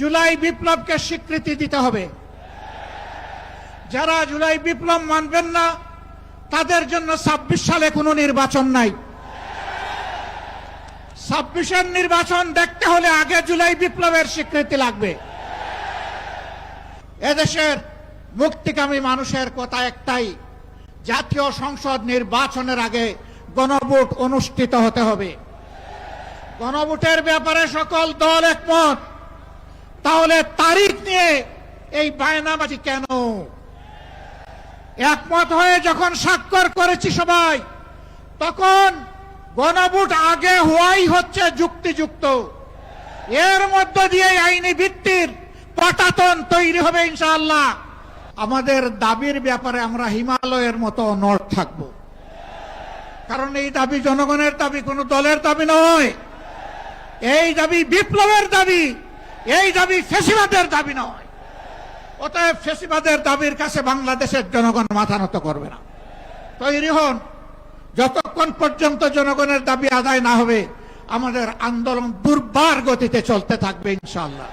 জুলাই বিপ্লবকে স্বীকৃতি দিতে হবে। যারা জুলাই বিপ্লব মানবেন না তাদের জন্য 26 সালে কোনো নির্বাচন নাই। 26-এর নির্বাচন দেখতে হলে আগে জুলাই বিপ্লবের স্বীকৃতি লাগবে। এদেশের মুক্তিকামী মানুষের কথা একটাই, জাতীয় সংসদ নির্বাচনের আগে গণভোট অনুষ্ঠিত হতে হবে। গণভোটের ব্যাপারে সকল দল একমত। তাহলে তারিখ নিয়ে এই বায়নাবাজি কেন? একমত হয়ে যখন স্বাক্ষর করেছি সবাই, তখন গণভোট আগে হওয়াই হচ্ছে যুক্তিযুক্ত। এর মধ্য দিয়ে আইনি ভিত্তির পাটাতন তৈরি হবে ইনশাআল্লাহ। আমাদের দাবির ব্যাপারে আমরা হিমালয়ের মতো অনড় থাকব, কারণ এই দাবি জনগণের দাবি, কোনো দলের দাবি নয়। এই দাবি বিপ্লবের দাবি, এই দাবি ফ্যাসিবাদের দাবি নয়। অতএব ফ্যাসিবাদের দাবির কাছে বাংলাদেশের জনগণ মাথা নত করবে না। তৈরি হন। যতক্ষণ পর্যন্ত জনগণের দাবি আদায় না হবে আমাদের আন্দোলন দুর্বার গতিতে চলতে থাকবে ইনশাআল্লাহ।